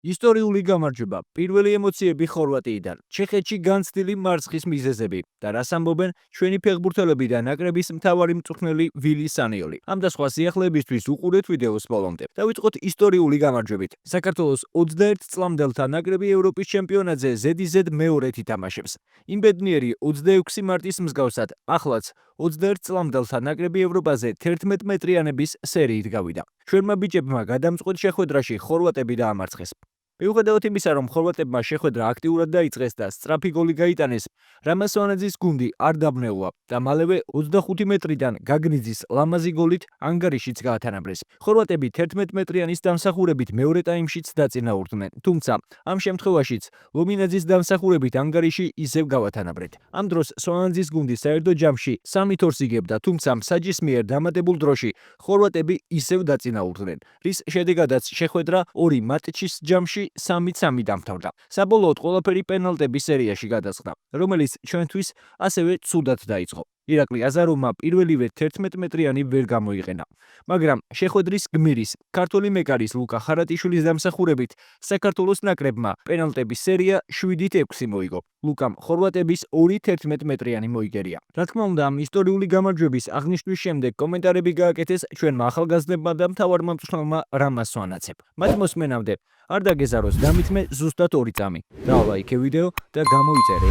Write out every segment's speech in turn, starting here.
ისტორიული გამარჯვება, პირველი ემოციები ხორვატიიდან, ჩეხეთში განცდილი მარცხის მიზეზები და რას ამბობენ ჩვენი ფეხბურთელები და ნაკრების მთავარი მწვრთნელი ვილი სანიოლი. ამ და სხვა სიახლეებისთვის უყურეთ ვიდეოს ბოლომდე. დავიწყოთ ისტორიული გამარჯვებით. საქართველოს 21 წლამდელთა ნაკრები ევროპის ჩემპიონატზე ზედიზედ მეორედ ითამაშებს. იმ ბედნიერი 26 მარტის მსგავსად, ახლაც 21 წლამდელთა ნაკრები ევროპაზე 11 მეტრიანების სერიით გავიდა. ჩვენმა ბიჭებმა გადამწყვეტ შეხვედრაში ხორვატები დაამარცხეს. მიუხედავად იმისა, რომ ხორვატებმა შეხვედრა აქტიურად დაიწყეს და სწრაფი გოლი გაიტანეს, რამასვანაძის გუნდი არ დაბნეულა და მალევე 25 მეტრიდან გაგნიძის ლამაზი გოლით ანგარიშიც გაათანაბრეს. ხორვატები 11 მეტრიანის დამსახურებით მეორე ტაიმშიც დაწინაურდნენ, თუმცა ამ შემთხვევაშიც ლომინაძის დამსახურებით ანგარიში ისევ გავათანაბრეთ. ამ დროს სვანაძის გუნდი საერთო ჯამში 3-2 იგებდა, თუმცა მსაჯის მიერ დამატებულ დროში ხორვატები ისევ დაწინაურდნენ, რის შედეგადაც შეხვედრა 2 მატჩის ჯამში 3-3 დამთავრდა. საბოლოოდ ყველაფერი პენალტების სერიაში გადაწყდა, რომელიც ჩვენთვის ასევე ცუდად დაიწყო. ირაკლი აზაროვმა პირველივე 11 მეტრიანი ვერ გამოიყენა, მაგრამ შეხვედრის გმირის, ქართული მეკარის ლუკა ხარატიშვილის დამსახურებით საქართველოს ნაკრებმა პენალტების სერია 7-6 მოიგო. ლუკამ ხორვატების 2 11 მეტრიანი მოიგერია. რა თქმა უნდა, ამ ისტორიული გამარჯვების აღნიშვნის შემდეგ კომენტარები გააკეთეს ჩვენმა ახალგაზრდებმა და მთავარმა მწვრთნელმა რამაზ სვანაცემ. მათ მოსმენამდე არ დაგეზაროს დამითმე ზუსტად 2 წამი. დაალაიქე ვიდეო და გამოიწერე.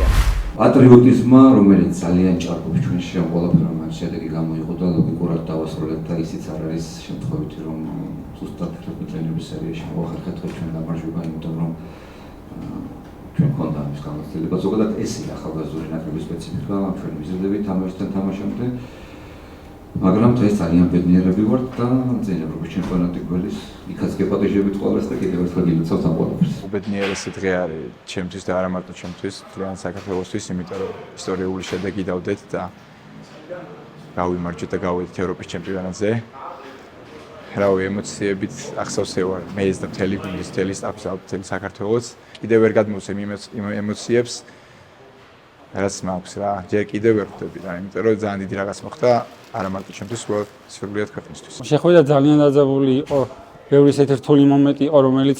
პატრიოტიზმმა, რომელიც ძალიან ჭარბობს ჩვენში ამ ყველაფერმა, მას შედეგი გამოიღო და ლოგიკურად დავასრულეთ და ისიც არ არის შემთხვევითი, რომ ზუსტად ფეხბურთელების სერიაში მოახერხეთ ჩვენ გამარჯვება, იმიტომ რომ ჩვენ ქონდა ამის გამოცდილება. ზოგადად ეს είναι ახალგაზრდული ნაკრების სპეციფიკა, ჩვენ მიზეზებით თამაშთან თამაშამდე. მაგრამ დღეს ძალიან ბედნიერები ვართ და წინ ევროპის ჩემპიონატი გველის იქაც გეპატეჟებით ყველას და კიდევ ერთხელ გილოცავთ ამ ყველაფერს. უბედნიერესი დღე არის ჩემთვის და არა მარტო ჩემთვის, ძალიან საქართველოსთვის, იმიტომ რომ ისტორიული შედეგი დავდეთ და გავიმარჯვეთ და გავედით ევროპის ჩემპიონატზე. რავი, ემოციებით ახსოვსე ვარ მეც და მთელი გუნდის, მთელი სტაფის, მთელი საქართველოს. კიდევ ვერ გადმოვცემ იმ ემოციებს, რაც მაქვს რა. ჯერ კიდევ ვერ ხვდები რა, იმიტომ რომ ძალიან დიდი რაღაც მოხდა. არა მარტო ჩემთვის, სრულიად ქვეყნისთვის. შეხვედრა ძალიან დაძაბული იყო. ბევრი ისეთი რთული მომენტი იყო, რომელიც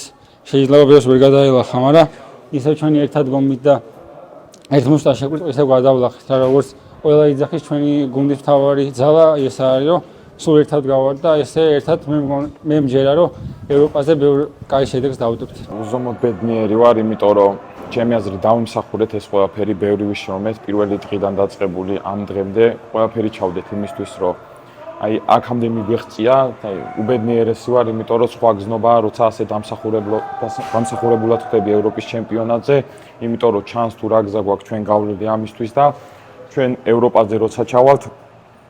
შეიძლება ბევრს ვერ გადაელახა, მაგრამ ისევ ჩვენი ერთად გომით და ერთ მუსტა შეგვიწყო, ისევ გადავლახეთ რა, როგორც ყველა იძახის ჩვენი გუნდის მთავარი ძალა ეს არის, რომ სულ ერთად გავართ და ესე ერთად მე მჯერა, რომ ევროპაზე ბევრ კაი შედეგს დავუდებთ. უზომოდ ბედნიერი ვარ, იმიტომ რომ ჩემი აზრით დავიმსახურეთ ეს ყველაფერი, ბევრი ვიშრომეთ, პირველი დღიდან დაწყებული ამ დღემდე ყველაფერი ჩავდეთ იმისთვის, რომ აი აქამდე მიგვეღწია, აი უბედნიერესი ვარ, იმიტომ რომ სხვა გზნობაა, როცა ასე დამსახურებულად ხდები ევროპის ჩემპიონატზე, იმიტომ რომ ჩანს თუ რა გზა გვაქვს ჩვენ გავლილი ამისთვის და ჩვენ ევროპაზე როცა ჩავალთ,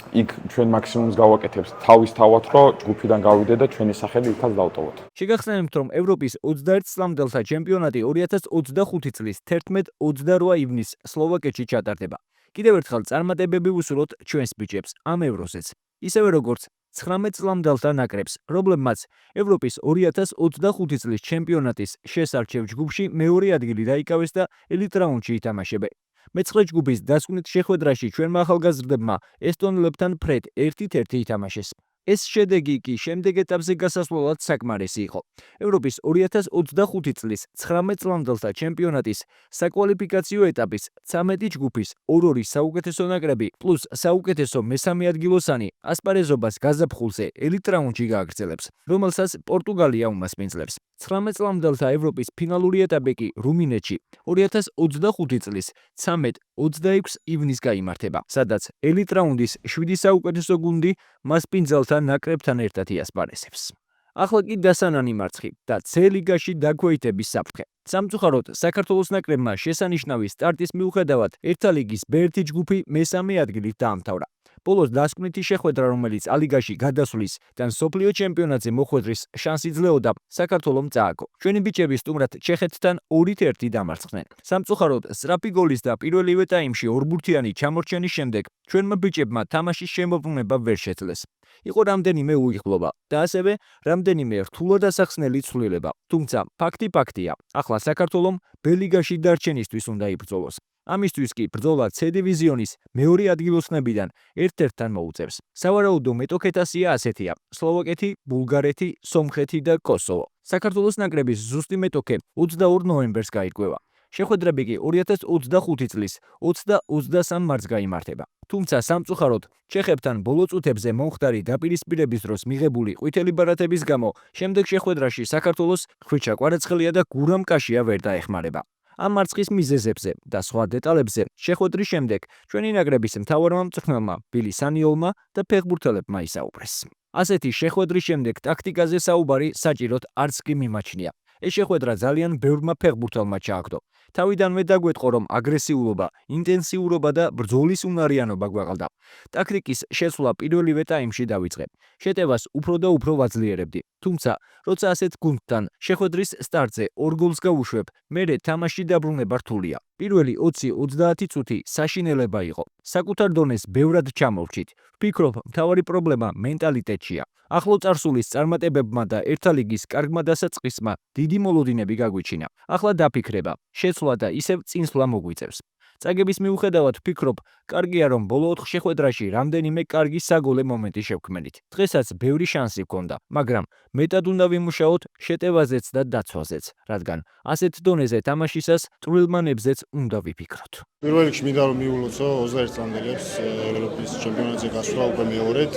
იქ ჩვენ მაქსიმუმს გავაკეთებთ თავის თავად, რომ ჯგუფიდან გავიდე და ჩვენი სახელი იქაც დავტოვოთ. შეგახსენებთ, რომ ევროპის 21 წლამდელთა ჩემპიონატი 2025 წლის 11-28 ივნისს სლოვაკეთში ჩატარდება. კიდევ ერთხელ წარმატებები ვუსურვოთ ჩვენს ბიჭებს ამ ევროზეც. ისევე როგორც 19 წლამდელთა ნაკრებს, რომლებმაც ევროპის 2025 წლის ჩემპიონატის შესარჩევ ჯგუფში მეორე ადგილი დაიკავეს და ელიტ რაუნდში ითამაშებენ. მეცხრე ჯგუფის დასკვნით შეხვედრაში ჩვენმა ახალგაზრდებმა ესტონელებთან ფრედ 1-1 ითამაშეს. ეს შედეგი კი შემდეგ ეტაპზე გასასვლელად საკმარისი იყო. ევროპის 2025 წლის 19 წლამდელთა ჩემპიონატის საკვალიფიკაციო ეტაპის 13 ჯგუფის 2 საუკეთესო ნაკრები პლუს საუკეთესო მესამე ადგილოსანი ასპარეზობას გაზაფხულზე ელიტ რაუნდში გააგრძელებს, რომელსაც პორტუგალია უმასპინძლებს. 19 წლამდელთა ევროპის ფინალური ეტაპი კი რუმინეთში 2025 წლის 13-26 ივნისს გაიმართება, სადაც ელიტ რაუნდის 7 საუკეთესო გუნდი მასპინძელთა ნაკრებთან ერთად იასპარეზებს. ახლა კი დასანანი მარცხი და C-ლიგაში დაქვეითების საფრთხე. სამწუხაროდ, საქართველოს ნაკრებმა შესანიშნავი სტარტის მიუხედავად ერთა ლიგის B1 ჯგუფი მესამე ადგილით დაამთავრა. ბოლოს დასკვნითი შეხვედრა, რომელიც ალიგაში გადასვლის და მსოფლიო ჩემპიონატზე მოხვედრის შანსი ძლეოდა, საქართველომ წააგო. ჩვენი ბიჭები სტუმრად ჩეხეთთან 2-1 დამარცხდნენ. სამწუხაროდ, სწრაფი გოლის და პირველივე ტაიმში ორბურთიანი ჩამორჩენის შემდეგ ჩვენმა ბიჭებმა თამაშის შემოbrunება ვერ შეძლეს. იყო რამდენიმე უიღბლობა და ასევე რამდენიმე რთულად ასახსნელი ცვლილება. თუმცა ფაქტია, ახლა საქართველომ B-ლიგაში დარჩენისთვის უნდა იბრძოლოს. ამისთვის კი ბრძოლა C დივიზიონის მეორე ადგილოსნებიდან ერთ-ერთთან მოუწევს. სავარაუდო მეტოქეთასია ასეთია: სლოვაკეთი, ბულგარეთი, სომხეთი და კოსოვო. საქართველოს ნაკრების ზუსტი მეტოქე 22 ნოემბერს გაირკვევა. შეხვედრები კი 2025 წლის 20-23 მარტს გაიმართება. თუმცა სამწუხაროდ ჩეხებთან ბოლო წუთებზე მომხდარი დაპირისპირების დროს მიღებული ყვითელი ბარათების გამო შემდეგ შეხვედრაში საქართველოს ხვიჩა კვარაცხელია და გურამ კაშია ვერ დაეხმარება. ამ მარცხის მიზეზებზე და სხვა დეტალებზე შეხვედრის შემდეგ ჩვენი ნაკრების მთავარმა მწვრთნელმა ბილი სანიოლმა და ფეხბურთელებმა ისაუბრეს. ასეთი შეხვედრის შემდეგ ტაქტიკაზე საუბარი საჭიროდ არც კი მიმაჩნია. ეს შეხვედრა ძალიან ბევრმა ფეხბურთელმა ჩააგდო. თავიდანვე დაგვეტყო, რომ აგრესიულობა, ინტენსიურობა და ბრძოლის უნარიანობა გვაყავდა. ტაქტიკის შესვლა პირველივე ტაიმში დავიწყე. შეტევას უფრო და უფრო ვაძლიერებდი. თუმცა, როცა ასეთ გუნდთან შეხვედრის სტარტზე 2 გოლს გავუშვებ, მერე თამაში დაბრუნება რთულია. პირველი 20-30 წუთი საშინელება იყო. საკუთარ დონეს ბევრად ჩამოვრჩით. ვფიქრობ, მთავარი პრობლემა მენტალიტეტშია. ახლო წარსულის წარმატებებმა და ერთა ლიგის კარგმა დასაწყისმა დიდი მოლოდინები გაგვიჩინა. ახლა დაფიქრება, შეცვლა და ისევ წინსვლა მოგვიწევს. წაგების მიუხედავად ვფიქრობ, კარგია რომ ბოლო 4 შეხვედრაში რამდენიმე კარგი საგოლე მომენტი შევქმნით. დღესაც ბევრი შანსი გქონდა, მაგრამ მეტად უნდა ვიმუშაოთ შეტევაზეც და დაცვაზეც, რადგან ასეთ დონეზე თამაშისას წვრილმანებზეც უნდა ვიფიქროთ. პირველ რიგში მინდა რომ მიულოცო 21 წამდელებს ევროპის ჩემპიონატზე გასვლა უკვე მეორედ.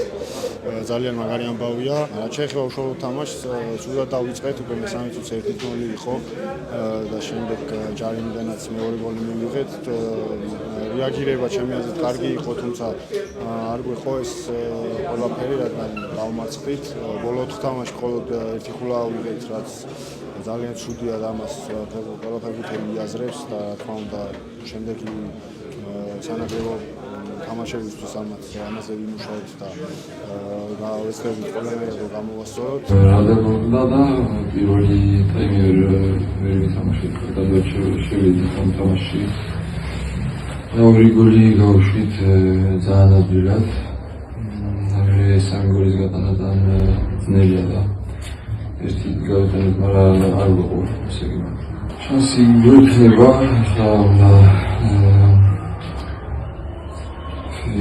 ძალიან მაგარი ამბავია. ჩეხია უშუალო თამაშს სულად დავიწყეთ, უკვე მესამე წუთი 1-0 იყო და შემდეგ ჯარიმიდანაც მეორე გოლი მივიღეთ. რეაგირება ჩემი აზრით კარგი იყო, თუმცა არ გვეყო ეს ყველაფერი, რადგან დავმარცხით. ბოლო 4 თამაში მხოლოდ 1 ხულა ავიღეთ, რაც ძალიან ცუდია და ამას ყველა ფეხბურთელი იაზრებს და რა თქმა უნდა შემდეგი სანაკრებო თამაშებისთვის ამაზე ვიმუშაოთ და გავეცდებით ყველანაირად რომ გამოვასწოროთ. რადგან და პირველი ტაიმი ვერ ვითამაშეთ, შევედით ამ თამაშში. ორი გოლი გავუშვით ძალიან ადვილად. სამი გოლის გატანა ძალიან ძნელია და ერთი გავიტანეთ, მაგრამ არ ვიყო ესე იგი. შანსი გვექნება და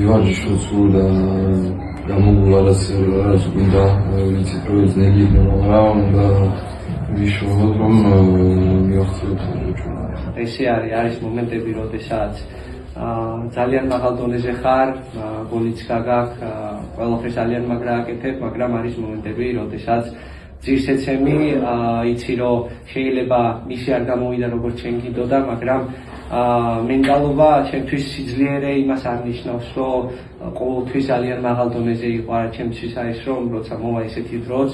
ვარჯიშობს და გამოგულა რაც გვინდა ვიცით რომ ძნელი იქნება, მაგრამ უნდა ვიშოვოთ რომ მივახციოთ ჩვენ. ესე არის მომენტები, როდესაც ძალიან მაღალ დონეზე ხარ, გოლიც გაგაქვს, ყველაფერს ძალიან მაგრა აკეთებ, მაგრამ არის მომენტები, როდესაც ძირს ეცემი, იცი რომ შეიძლება მისი არ გამოვიდა როგორც შენ გინდოდა, მაგრამ მენტალობა ჩემთვის სიძლიერე იმას არ ნიშნავს, რომ ყოველთვის ძალიან მაღალ დონეზე იყო, არა ჩემთვის არის რომ როცა მოვა ესეთი დროც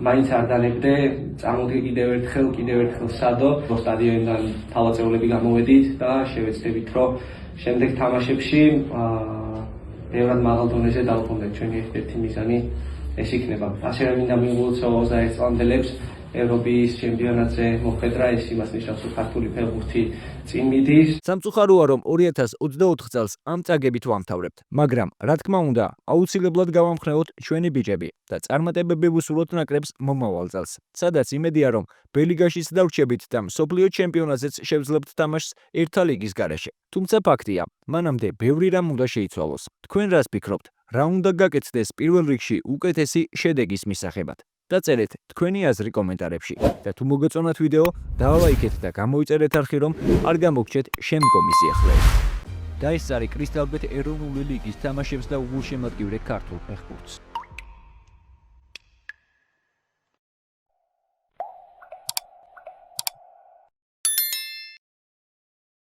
მაინც არ დანებდე, წამოდი კიდევ ერთხელ სადო, სტადიონიდან თავაწევლები გამოვედით და შევეცდებით, რომ შემდეგ თამაშებში ბევრად მაღალ დონეზე დავუყოვნეთ. ჩვენი ერთ-ერთი მიზანი ეს იქნება. ასე რომ მინდა მიულოცო 21 წამდელებს ევროპის ჩემპიონატზე მოხვედრა, ეს იმას ნიშნავს, რომ ქართული ფეხბურთი წინ მიდის. სამწუხაროა, რომ 2024 წელს ამ წაგებით ვამთავრებთ, მაგრამ რა თქმა უნდა, აუცილებლად გავამხნევოთ ჩვენი ბიჭები და წარმატებები ვუსურვოთ ნაკრებს მომავალ წელს. სადაც იმედია, რომ ბელიგაშიც დავრჩებით და მსოფლიო ჩემპიონატზეც შევძლებთ თამაშს ერთა ლიგის გარეშე. თუმცა ფაქტია, მანამდე ბევრი რამ უნდა შეიცვალოს. თქვენ რას ფიქრობთ? რა უნდა გაკეთდეს პირველ რიგში უკეთესი შედეგის მისაღებად? დაწერეთ თქვენი აზრი კომენტარებში და თუ მოგეწონათ ვიდეო, დალაიქეთ და გამოიწერეთ არხი, რომ არ გამოგჩეთ შემდგომი სიახლეები. და ეს არის კრისტალბეთ ეროვნული ლიგის თამაშებს და უგულშემატკივრე ქართულ ფეხბურთს.